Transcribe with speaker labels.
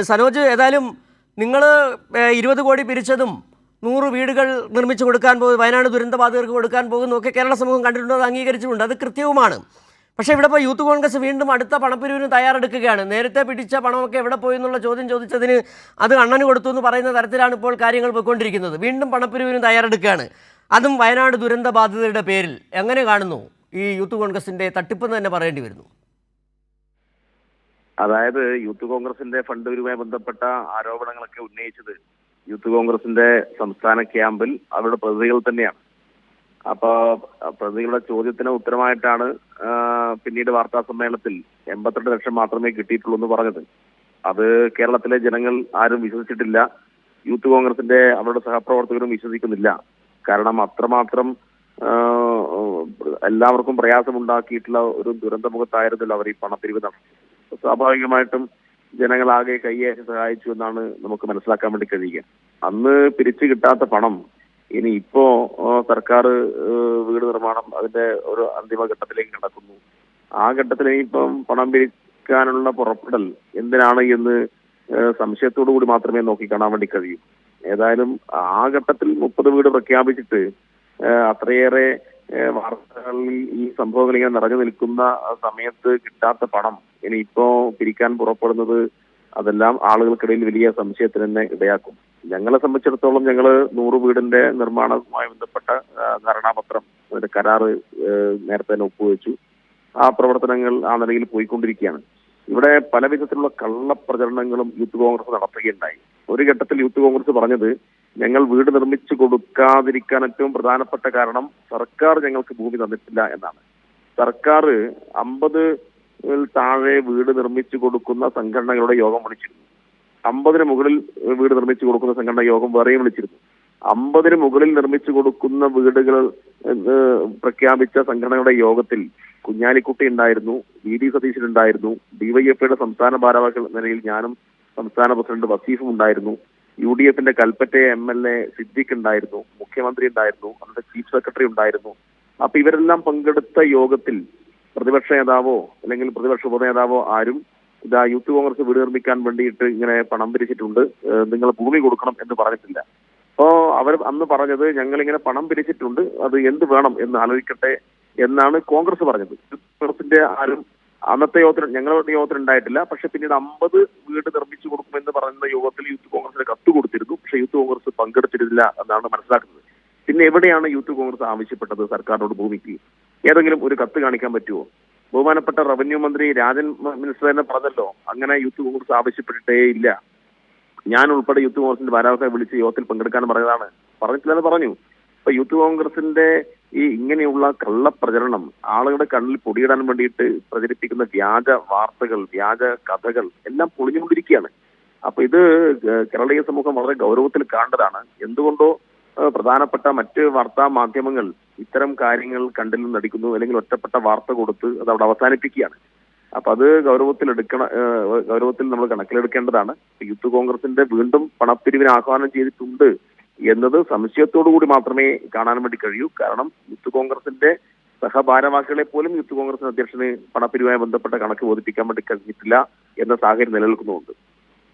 Speaker 1: സനോജ്, ഏതായാലും നിങ്ങൾ 20 കോടി പിരിച്ചതും 100 വീടുകൾ നിർമ്മിച്ചു കൊടുക്കാൻ പോകും, വയനാട് ദുരന്തബാധിതർക്ക് കൊടുക്കാൻ പോകുന്നതൊക്കെ കേരള സമൂഹം കണ്ടിട്ടുണ്ട്, അത് അംഗീകരിച്ചിട്ടുണ്ട്, അത് കൃത്യവുമാണ്. പക്ഷേ ഇവിടെ ഇപ്പോൾ യൂത്ത് കോൺഗ്രസ് വീണ്ടും അടുത്ത പണപ്പിരിവിന് തയ്യാറെടുക്കുകയാണ്. നേരത്തെ പിടിച്ച പണമൊക്കെ എവിടെ പോയി എന്നുള്ള ചോദ്യം ചോദിച്ചതിന് അത് അണ്ണന് കൊടുത്തു എന്ന് പറയുന്ന തരത്തിലാണ് ഇപ്പോൾ കാര്യങ്ങൾ പോയിക്കൊണ്ടിരിക്കുന്നത്. വീണ്ടും പണപ്പിരിവിന് തയ്യാറെടുക്കുകയാണ്, അതും വയനാട് ദുരന്ത ബാധിതരുടെ പേരിൽ. എങ്ങനെ കാണുന്നു ഈ യൂത്ത് കോൺഗ്രസിൻ്റെ തട്ടിപ്പെന്ന് തന്നെ പറയേണ്ടി വരുന്നു?
Speaker 2: അതായത് യൂത്ത് കോൺഗ്രസിന്റെ ഫണ്ട് പിരിവുമായി ബന്ധപ്പെട്ട ആരോപണങ്ങളൊക്കെ ഉന്നയിച്ചത് യൂത്ത് കോൺഗ്രസിന്റെ സംസ്ഥാന ക്യാമ്പിൽ അവരുടെ പ്രതിനിധികൾ തന്നെയാണ്. അപ്പൊ പ്രതിനിധികളുടെ ചോദ്യത്തിന് ഉത്തരമായിട്ടാണ് പിന്നീട് വാർത്താ സമ്മേളനത്തിൽ 82 ലക്ഷം മാത്രമേ കിട്ടിയിട്ടുള്ളൂ എന്ന് പറഞ്ഞത്. അത് കേരളത്തിലെ ജനങ്ങൾ ആരും വിശ്വസിച്ചിട്ടില്ല. യൂത്ത് കോൺഗ്രസിന്റെ അവരുടെ സഹപ്രവർത്തകരും വിശ്വസിക്കുന്നില്ല. കാരണം അത്രമാത്രം എല്ലാവർക്കും പ്രയാസമുണ്ടാക്കിയിട്ടുള്ള ഒരു ദുരന്തമുഖത്തായിരുന്നല്ലോ അവർ ഈ പണപ്പിരിവ് നടത്തി. സ്വാഭാവികമായിട്ടും ജനങ്ങളാകെ കൈയേറ്റി സഹായിച്ചു എന്നാണ് നമുക്ക് മനസ്സിലാക്കാൻ വേണ്ടി കഴിയുക. അന്ന് പിരിച്ചു കിട്ടാത്ത പണം ഇനി ഇപ്പോ സർക്കാർ വീട് നിർമ്മാണം അതിന്റെ ഒരു അന്തിമഘട്ടത്തിലേക്ക് കടക്കുന്നു. ആ ഘട്ടത്തിൽ ഇപ്പം പണം പിരിക്കാനുള്ള പുറപ്പെടൽ എന്തിനാണ് എന്ന് സംശയത്തോടു കൂടി മാത്രമേ നോക്കിക്കാണാൻ വേണ്ടി കഴിയൂ. ഏതായാലും ആ ഘട്ടത്തിൽ 30 വീട് പ്രഖ്യാപിച്ചിട്ട് അത്രയേറെ വാർത്തകളിൽ ഈ സംഭവങ്ങൾ ഇങ്ങനെ നിറഞ്ഞു നിൽക്കുന്ന സമയത്ത് കിട്ടാത്ത പണം ഇനി ഇപ്പോ പിരിക്കാൻ പുറപ്പെടുന്നത് അതെല്ലാം ആളുകൾക്കിടയിൽ വലിയ സംശയത്തിന് തന്നെ ഇടയാക്കും. ഞങ്ങളെ സംബന്ധിച്ചിടത്തോളം ഞങ്ങൾ 100 വീടിന്റെ നിർമ്മാണവുമായി ബന്ധപ്പെട്ട ധാരണാപത്രം, അതിന്റെ കരാറ് നേരത്തെ തന്നെ ഒപ്പുവെച്ചു. ആ പ്രവർത്തനങ്ങൾ ആ നിലയിൽ പോയിക്കൊണ്ടിരിക്കുകയാണ്. ഇവിടെ പല വിധത്തിലുള്ള കള്ളപ്രചരണങ്ങളും യൂത്ത് കോൺഗ്രസ് നടത്തുകയുണ്ടായി. ഒരു ഘട്ടത്തിൽ യൂത്ത് കോൺഗ്രസ് പറഞ്ഞത് ഞങ്ങൾ വീട് നിർമ്മിച്ചു കൊടുക്കാതിരിക്കാൻ ഏറ്റവും പ്രധാനപ്പെട്ട കാരണം സർക്കാർ ഞങ്ങൾക്ക് ഭൂമി തന്നിട്ടില്ല എന്നാണ്. സർക്കാർ 50 താഴെ വീട് നിർമ്മിച്ചു കൊടുക്കുന്ന സംഘടനകളുടെ യോഗം വിളിച്ചിരുന്നു. 50-ന് മുകളിൽ വീട് നിർമ്മിച്ചു കൊടുക്കുന്ന സംഘടന യോഗം വേറെയും വിളിച്ചിരുന്നു. 50-ന് മുകളിൽ നിർമ്മിച്ചു കൊടുക്കുന്ന വീടുകൾ പ്രഖ്യാപിച്ച സംഘടനകളുടെ യോഗത്തിൽ കുഞ്ഞാലിക്കുട്ടി ഉണ്ടായിരുന്നു, വി ഡി സതീശൻ ഉണ്ടായിരുന്നു, ഡിവൈഎഫ്ഐയുടെ സംസ്ഥാന ഭാരവാഹികൾ നിലയിൽ ഞാനും സംസ്ഥാന പ്രസിഡന്റ് വസീഫും ഉണ്ടായിരുന്നു, UDFന്റെ കൽപ്പറ്റ MLA സിദ്ദിഖ് ഉണ്ടായിരുന്നു, മുഖ്യമന്ത്രി ഉണ്ടായിരുന്നു, അന്നത്തെ ചീഫ് സെക്രട്ടറി ഉണ്ടായിരുന്നു. അപ്പൊ ഇവരെല്ലാം പങ്കെടുത്ത യോഗത്തിൽ പ്രതിപക്ഷ നേതാവോ അല്ലെങ്കിൽ പ്രതിപക്ഷ ഉപനേതാവോ ആരും ഇതാ യൂത്ത് കോൺഗ്രസ് വീട് നിർമ്മിക്കാൻ വേണ്ടിയിട്ട് ഇങ്ങനെ പണം പിരിച്ചിട്ടുണ്ട്, നിങ്ങൾ ഭൂമി കൊടുക്കണം എന്ന് പറഞ്ഞിട്ടില്ല. അപ്പോ അവർ അന്ന് പറഞ്ഞത് ഞങ്ങളിങ്ങനെ പണം പിരിച്ചിട്ടുണ്ട്, അത് എന്ത് വേണം എന്ന് ആലോചിക്കട്ടെ എന്നാണ് കോൺഗ്രസ് പറഞ്ഞത്. കോൺഗ്രസിന്റെ ആരും അന്നത്തെ യോഗത്തിൽ, ഞങ്ങളുടെ യോഗത്തിൽ ഉണ്ടായിട്ടില്ല. പക്ഷെ പിന്നീട് 50 വീട് നിർമ്മിച്ചു കൊടുക്കുമെന്ന് പറയുന്ന യോഗത്തിൽ യൂത്ത് കോൺഗ്രസിന് കത്ത് കൊടുത്തിരുന്നു. പക്ഷെ യൂത്ത് കോൺഗ്രസ് പങ്കെടുത്തിരുന്നില്ല എന്നാണ് മനസ്സിലാക്കുന്നത്. പിന്നെ എവിടെയാണ് യൂത്ത് കോൺഗ്രസ് ആവശ്യപ്പെട്ടത് സർക്കാരിനോട് ഭൂമിക്ക്? ഏതെങ്കിലും ഒരു കത്ത് കാണിക്കാൻ പറ്റുമോ? ബഹുമാനപ്പെട്ട റവന്യൂ മന്ത്രി രാജൻ മിനിസ്റ്റർ തന്നെ പറഞ്ഞല്ലോ, അങ്ങനെ യൂത്ത് കോൺഗ്രസ് ആവശ്യപ്പെട്ടിട്ടേ ഇല്ല. ഞാൻ ഉൾപ്പെടെ യൂത്ത് കോൺഗ്രസിന്റെ ഭാരവാഹികളെ വിളിച്ച് യോഗത്തിൽ പങ്കെടുക്കാൻ പറഞ്ഞതാണ്, പറഞ്ഞിട്ടില്ലെന്ന് പറഞ്ഞു. അപ്പൊ യൂത്ത് കോൺഗ്രസിന്റെ ഈ ഇങ്ങനെയുള്ള കള്ളപ്രചരണം, ആളുകളുടെ കണ്ണിൽ പൊടിയിടാൻ വേണ്ടിയിട്ട് പ്രചരിപ്പിക്കുന്ന വ്യാജ വാർത്തകൾ, വ്യാജ കഥകൾ എല്ലാം പൊളിഞ്ഞുകൊണ്ടിരിക്കുകയാണ്. അപ്പൊ ഇത് കേരളീയ സമൂഹം വളരെ ഗൗരവത്തിൽ കാണേണ്ടതാണ്. എന്തുകൊണ്ടോ പ്രധാനപ്പെട്ട മറ്റ് വാർത്താ മാധ്യമങ്ങൾ ഇത്തരം കാര്യങ്ങൾ കണ്ടിൽ നടിക്കുന്നു, അല്ലെങ്കിൽ ഒറ്റപ്പെട്ട വാർത്ത കൊടുത്ത് അത് അവിടെ അവസാനിപ്പിക്കുകയാണ്. അപ്പൊ അത് ഗൗരവത്തിൽ നമ്മൾ കണക്കിലെടുക്കേണ്ടതാണ്. യൂത്ത് കോൺഗ്രസിന്റെ വീണ്ടും പണപ്പിരിവിന് ആഹ്വാനം ചെയ്തിട്ടുണ്ട് എന്നത് സംശയത്തോടു കൂടി മാത്രമേ കാണാൻ വേണ്ടി കഴിയൂ. കാരണം യൂത്ത് കോൺഗ്രസിന്റെ സഹഭാരവാഹികളെ പോലും യൂത്ത് കോൺഗ്രസ് അധ്യക്ഷന് പണപ്പിരിവുമായി ബന്ധപ്പെട്ട കണക്ക് ബോധിപ്പിക്കാൻ വേണ്ടി കഴിഞ്ഞിട്ടില്ല എന്ന സാഹചര്യം നിലനിൽക്കുന്നുണ്ട്.